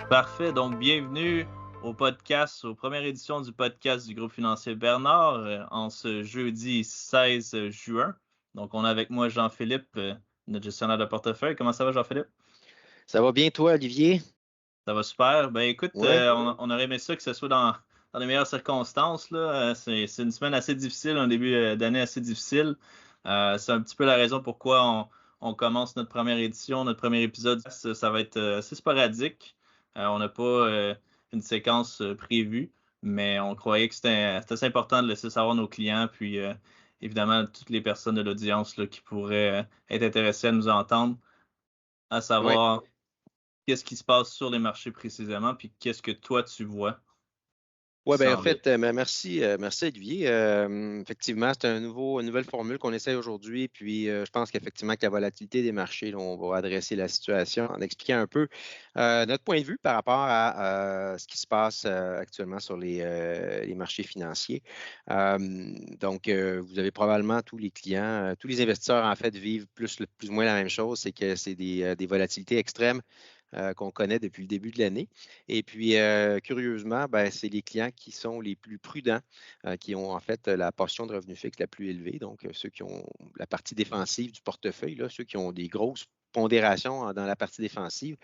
Parfait, donc bienvenue au podcast, aux premières éditions du podcast du groupe financier Bernard en ce jeudi 16 juin. Donc, on a avec moi Jean-Philippe, notre gestionnaire de portefeuille. Comment ça va, Jean-Philippe? Ça va bien, toi, Olivier? Ça va super. Ben écoute, Oui. on aurait aimé ça que ce soit dans les meilleures circonstances, là. C'est une semaine assez difficile, un début d'année assez difficile. C'est un petit peu la raison pourquoi on commence notre première édition, notre premier épisode. Ça va être assez sporadique. On n'a pas une séquence prévue, mais on croyait que c'était assez important de laisser savoir nos clients, puis évidemment toutes les personnes de l'audience là, qui pourraient être intéressées à nous entendre, à Oui. savoir qu'est-ce qui se passe sur les marchés précisément, puis qu'est-ce que toi tu vois Oui, qui bien, en s'en vient. fait, merci Olivier. Effectivement, c'est une nouvelle formule qu'on essaie aujourd'hui. Puis, je pense qu'effectivement, que la volatilité des marchés, là, on va adresser la situation en expliquant un peu notre point de vue par rapport à ce qui se passe actuellement sur les marchés financiers. Donc, vous avez probablement tous les clients, tous les investisseurs, en fait, vivent plus ou moins la même chose, c'est que c'est des volatilités extrêmes qu'on connaît depuis le début de l'année. Et puis, curieusement, ben, c'est les clients qui sont les plus prudents, qui ont en fait la portion de revenus fixes la plus élevée. Donc, ceux qui ont la partie défensive du portefeuille, là, ceux qui ont des grosses pondérations dans la partie défensive,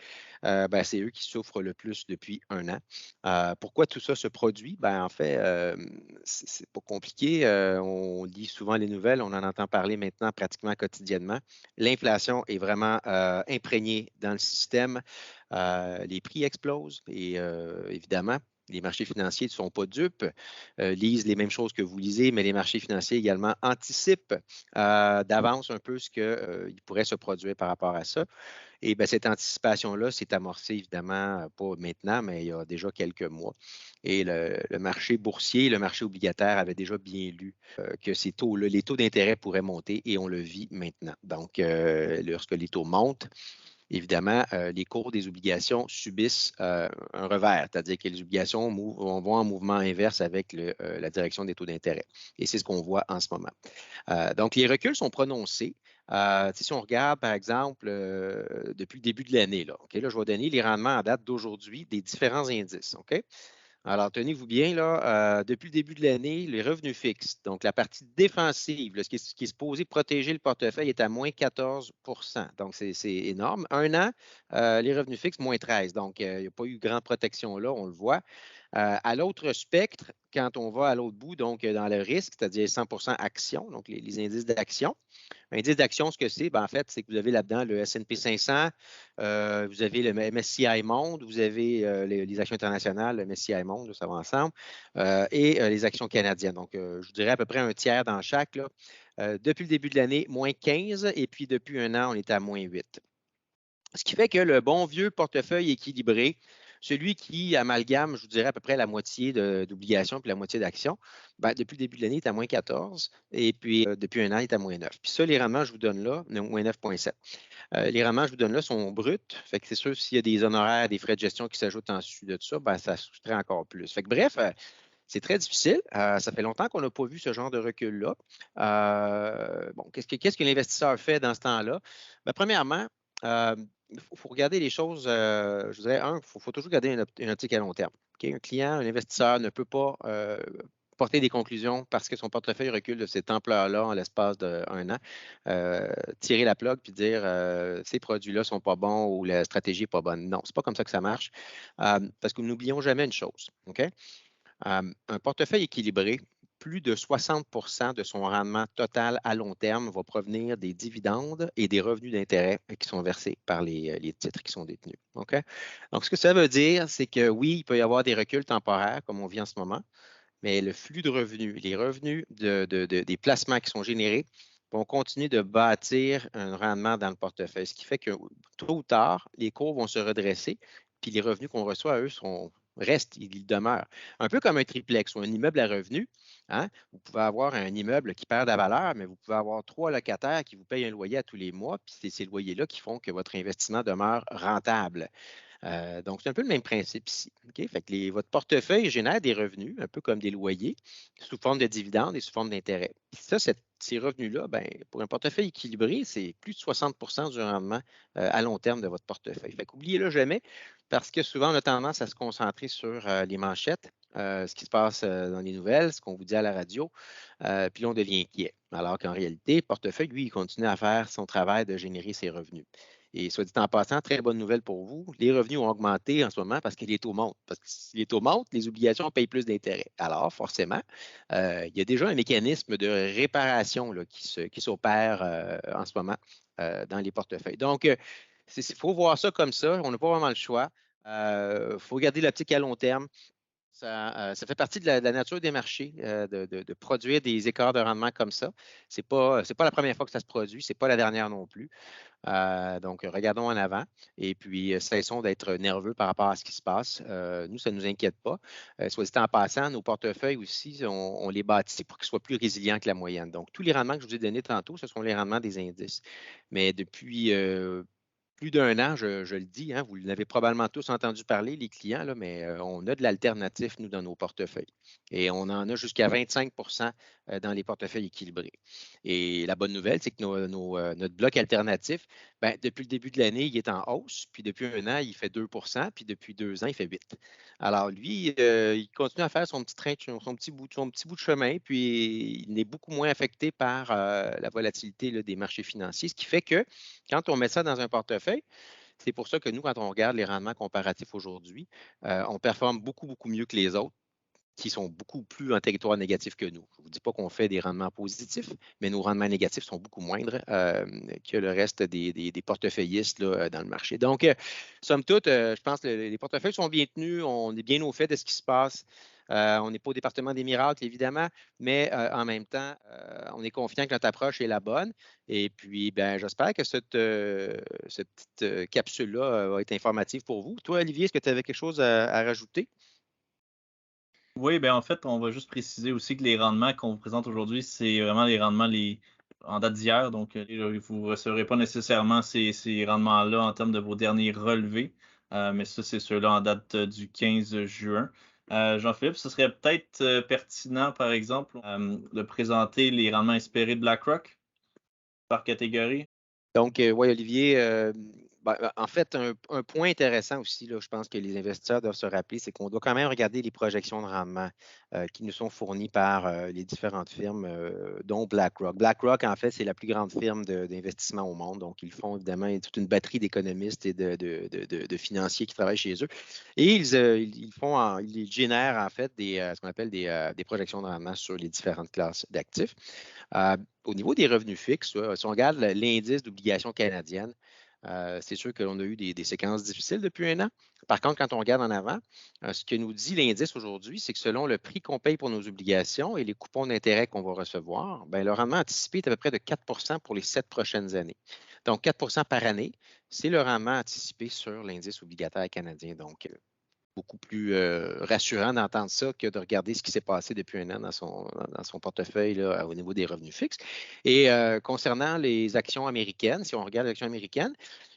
ben, c'est eux qui souffrent le plus depuis un an. Pourquoi tout ça se produit? Ben, en fait, c'est pas compliqué. On lit souvent les nouvelles, on en entend parler maintenant pratiquement quotidiennement. L'inflation est vraiment imprégnée dans le système. Les prix explosent et évidemment, les marchés financiers ne sont pas dupes, lisent les mêmes choses que vous lisez, mais les marchés financiers également anticipent d'avance un peu ce qu'il pourrait se produire par rapport à ça. Et bien, cette anticipation-là s'est amorcée évidemment pas maintenant, mais il y a déjà quelques mois. Et le marché boursier, le marché obligataire avait déjà bien lu que ces taux-là, les taux d'intérêt pourraient monter et on le vit maintenant. Donc, lorsque les taux montent, évidemment, les cours des obligations subissent un revers, c'est-à-dire que les obligations vont en mouvement inverse avec la direction des taux d'intérêt. Et c'est ce qu'on voit en ce moment. Donc, les reculs sont prononcés. Si on regarde, par exemple, depuis le début de l'année, là, OK, là, je vais donner les rendements à date d'aujourd'hui des différents indices. OK? Alors, tenez-vous bien, là, depuis le début de l'année, les revenus fixes, donc la partie défensive, là, ce qui est supposé protéger le portefeuille est à moins 14 donc c'est énorme. Un an, les revenus fixes, moins 13 donc il n'y a pas eu grande protection là, on le voit. À l'autre spectre, quand on va à l'autre bout, donc dans le risque, c'est-à-dire 100 actions, donc les indices d'action, indice d'action, ce que c'est, ben, en fait, c'est que vous avez là-dedans le S&P 500, vous avez le MSCI Monde, vous avez les actions internationales, le MSCI Monde, ça va ensemble, et les actions canadiennes. Donc, je vous dirais à peu près un tiers dans chaque. Là. Depuis le début de l'année, moins 15, et puis depuis un an, on est à moins 8. Ce qui fait que le bon vieux portefeuille équilibré, celui qui amalgame, je vous dirais, à peu près la moitié d'obligations puis la moitié d'actions, ben, depuis le début de l'année, il est à moins 14 et puis depuis un an, il est à moins 9. Puis ça, les rendements que je vous donne là, moins 9,7. Les rendements que je vous donne là sont bruts. Fait que c'est sûr, s'il y a des honoraires, des frais de gestion qui s'ajoutent en dessus de ça, ben, ça soustrait encore plus. Fait que bref, c'est très difficile. Ça fait longtemps qu'on n'a pas vu ce genre de recul-là. Bon, qu'est-ce que l'investisseur fait dans ce temps-là? Ben, premièrement, il faut regarder les choses, je dirais, il faut toujours garder une optique à long terme. Okay? Un client, un investisseur ne peut pas porter des conclusions parce que son portefeuille recule de cette ampleur-là en l'espace d'un an, tirer la plug puis dire ces produits-là ne sont pas bons ou la stratégie n'est pas bonne. Non, ce n'est pas comme ça que ça marche parce que nous n'oublions jamais une chose. OK? Un portefeuille équilibré, plus de 60 de son rendement total à long terme va provenir des dividendes et des revenus d'intérêt qui sont versés par les titres qui sont détenus. OK? Donc, ce que ça veut dire, c'est que oui, il peut y avoir des reculs temporaires, comme on vit en ce moment, mais le flux de revenus, les revenus des placements qui sont générés vont continuer de bâtir un rendement dans le portefeuille, ce qui fait que tôt ou tard, les cours vont se redresser, puis les revenus qu'on reçoit, eux, restent, ils demeurent. Un peu comme un triplex ou un immeuble à revenus. Hein? Vous pouvez avoir un immeuble qui perd de la valeur, mais vous pouvez avoir 3 locataires qui vous payent un loyer à tous les mois, puis c'est ces loyers-là qui font que votre investissement demeure rentable. Donc, c'est un peu le même principe ici. OK? Fait que votre portefeuille génère des revenus, un peu comme des loyers, sous forme de dividendes et sous forme d'intérêts. Puis ça, ces revenus-là, ben, pour un portefeuille équilibré, c'est plus de 60 du rendement à long terme de votre portefeuille. Fait qu'oubliez-le jamais, parce que souvent, on a tendance à se concentrer sur les manchettes, ce qui se passe dans les nouvelles, ce qu'on vous dit à la radio, puis là, on devient inquiet. Alors qu'en réalité, le portefeuille, lui, il continue à faire son travail de générer ses revenus. Et soit dit en passant, très bonne nouvelle pour vous, les revenus ont augmenté en ce moment parce que les taux montent. Parce que si les taux montent, les obligations payent plus d'intérêts. Alors, forcément, il y a déjà un mécanisme de réparation là, qui s'opère en ce moment dans les portefeuilles. Donc, il faut voir ça comme ça. On n'a pas vraiment le choix. Il faut garder l'optique à long terme. Ça fait partie de la nature des marchés de produire des écarts de rendement comme ça. Ce n'est pas la première fois que ça se produit, ce n'est pas la dernière non plus. Donc, regardons en avant et puis cessons d'être nerveux par rapport à ce qui se passe. Nous, ça ne nous inquiète pas. Soit dit en passant, nos portefeuilles aussi, on les bâtit pour qu'ils soient plus résilients que la moyenne. Donc, tous les rendements que je vous ai donnés tantôt, ce sont les rendements des indices. Mais depuis plus d'un an, je le dis, hein, vous l'avez probablement tous entendu parler, les clients, là, mais on a de l'alternatif, nous, dans nos portefeuilles. Et on en a jusqu'à 25 dans les portefeuilles équilibrés. Et la bonne nouvelle, c'est que notre bloc alternatif, ben, depuis le début de l'année, il est en hausse. Puis depuis un an, il fait 2 puis depuis 2 ans, il fait 8. Alors lui, il continue à faire son petit train, son petit bout de chemin, puis il est beaucoup moins affecté par la volatilité là, des marchés financiers, ce qui fait que quand on met ça dans un portefeuille, c'est pour ça que nous, quand on regarde les rendements comparatifs aujourd'hui, on performe beaucoup, beaucoup mieux que les autres qui sont beaucoup plus en territoire négatif que nous. Je ne vous dis pas qu'on fait des rendements positifs, mais nos rendements négatifs sont beaucoup moindres que le reste des portefeuillistes là, dans le marché. Donc, somme toute, je pense que les portefeuilles sont bien tenus, on est bien au fait de ce qui se passe. On n'est pas au département des miracles, évidemment, mais en même temps, on est confiant que notre approche est la bonne. Et puis, ben, j'espère que cette petite capsule-là va être informative pour vous. Toi, Olivier, est-ce que tu avais quelque chose à rajouter? Oui, ben en fait, on va juste préciser aussi que les rendements qu'on vous présente aujourd'hui, c'est vraiment les rendements en date d'hier. Donc, vous ne recevrez pas nécessairement ces rendements-là en termes de vos derniers relevés. Mais ça, c'est ceux-là en date du 15 juin. Jean-Philippe, ce serait peut-être pertinent, par exemple, de présenter les rendements espérés de BlackRock par catégorie. Donc, oui, Olivier, en fait, un point intéressant aussi, là, je pense que les investisseurs doivent se rappeler, c'est qu'on doit quand même regarder les projections de rendement qui nous sont fournies par les différentes firmes, dont BlackRock. BlackRock, en fait, c'est la plus grande firme d'investissement au monde. Donc, ils font évidemment toute une batterie d'économistes et de financiers qui travaillent chez eux. Et ils génèrent, en fait, ce qu'on appelle des projections de rendement sur les différentes classes d'actifs. Au niveau des revenus fixes, si on regarde l'indice d'obligation canadienne, c'est sûr que l'on a eu des séquences difficiles depuis un an. Par contre, quand on regarde en avant, ce que nous dit l'indice aujourd'hui, c'est que selon le prix qu'on paye pour nos obligations et les coupons d'intérêt qu'on va recevoir, bien, le rendement anticipé est à peu près de 4 pour les 7 prochaines années. Donc, 4 par année, c'est le rendement anticipé sur l'indice obligataire canadien. Donc, beaucoup plus rassurant d'entendre ça que de regarder ce qui s'est passé depuis un an dans son portefeuille là, au niveau des revenus fixes. Et concernant les actions américaines, si on regarde les actions américaines,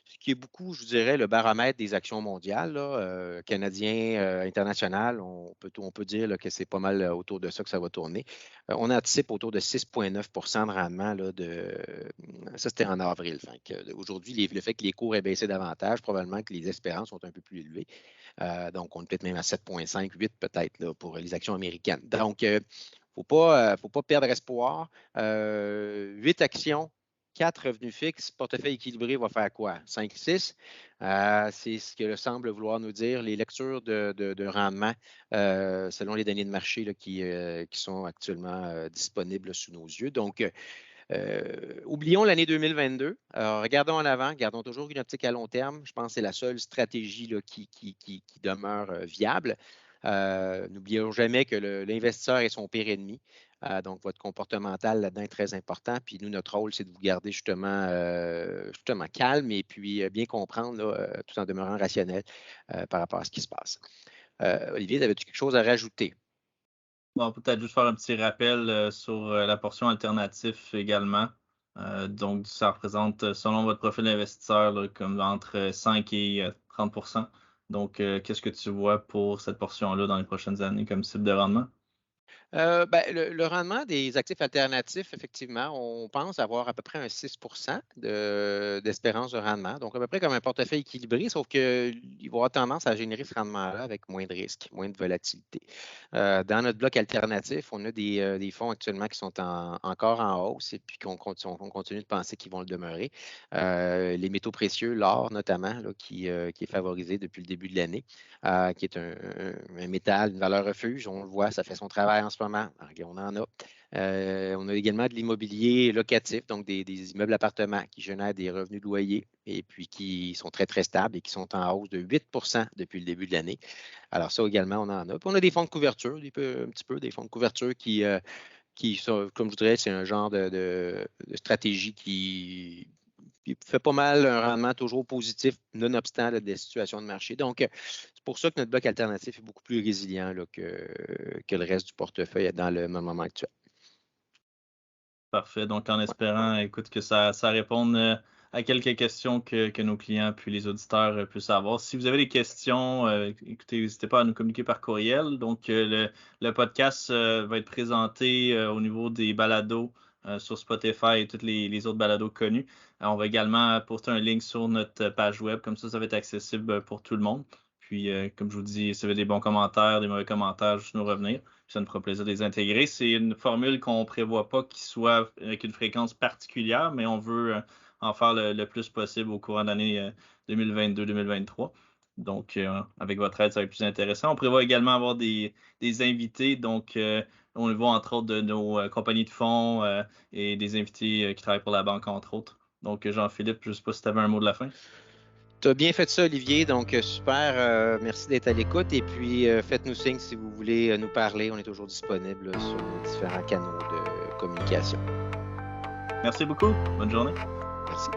ce qui est beaucoup, je dirais, le baromètre des actions mondiales, là, canadien, international, on peut dire là, que c'est pas mal autour de ça que ça va tourner. On anticipe autour de 6,9 de rendement. Là, ça, c'était en avril. Aujourd'hui, le fait que les cours aient baissé davantage, probablement que les espérances sont un peu plus élevées. Donc, on est peut-être même à 7,5, 8 peut-être là, pour les actions américaines. Donc, il ne faut pas perdre espoir. 8 actions, 4 revenus fixes, portefeuille équilibré va faire quoi? 5, 6. C'est ce que semble vouloir nous dire les lectures de rendement selon les données de marché là, qui sont actuellement disponibles sous nos yeux. Donc, oublions l'année 2022. Regardons en avant, gardons toujours une optique à long terme. Je pense que c'est la seule stratégie là, qui demeure viable. N'oublions jamais que l'investisseur est son pire ennemi. Donc, votre comportemental là-dedans est très important. Puis nous, notre rôle, c'est de vous garder justement calme et puis bien comprendre là, tout en demeurant rationnel par rapport à ce qui se passe. Olivier, avais-tu quelque chose à rajouter? Bon, peut-être juste faire un petit rappel sur la portion alternative également. Donc, ça représente, selon votre profil d'investisseur, là, comme entre 5 et 30 Donc, qu'est-ce que tu vois pour cette portion-là dans les prochaines années comme type de rendement? Ben, le rendement des actifs alternatifs, effectivement, on pense avoir à peu près un 6 d'espérance de rendement. Donc, à peu près comme un portefeuille équilibré, sauf qu'il va avoir tendance à générer ce rendement-là avec moins de risques, moins de volatilité. Dans notre bloc alternatif, on a des fonds actuellement qui sont encore en hausse et puis on continue de penser qu'ils vont le demeurer. Les métaux précieux, l'or notamment, là, qui est favorisé depuis le début de l'année, qui est un métal, une valeur refuge. On le voit, ça fait son travail en ce moment. On en a. On a également de l'immobilier locatif, donc des immeubles appartements qui génèrent des revenus de loyer et puis qui sont très, très stables et qui sont en hausse de 8 depuis le début de l'année. Alors, ça également, on en a. Puis on a des fonds de couverture, un petit peu, des fonds de couverture qui sont, comme je dirais, c'est un genre de stratégie qui fait pas mal un rendement toujours positif, nonobstant là, des situations de marché. Donc, c'est pour ça que notre bloc alternatif est beaucoup plus résilient là, que le reste du portefeuille dans le moment actuel. Parfait. Donc, en Ouais. espérant, écoute, que ça réponde à quelques questions que nos clients puis les auditeurs puissent avoir. Si vous avez des questions, écoutez, n'hésitez pas à nous communiquer par courriel. Donc, le podcast va être présenté au niveau des balados sur Spotify et tous les autres balados connus. On va également poster un link sur notre page web. Comme ça va être accessible pour tout le monde. Puis, comme je vous dis, si vous avez des bons commentaires, des mauvais commentaires, juste nous revenir. Ça nous fera plaisir de les intégrer. C'est une formule qu'on ne prévoit pas qu'il soit avec une fréquence particulière, mais on veut en faire le plus possible au courant de l'année 2022-2023. Donc, avec votre aide, ça va être plus intéressant. On prévoit également avoir des invités. Donc, on le voit entre autres de nos compagnies de fonds et des invités qui travaillent pour la banque, entre autres. Donc, Jean-Philippe, je ne sais pas si tu avais un mot de la fin. Tu as bien fait ça, Olivier. Donc, super. Merci d'être à l'écoute. Et puis, faites-nous signe si vous voulez nous parler. On est toujours disponible sur nos différents canaux de communication. Merci beaucoup. Bonne journée. Merci.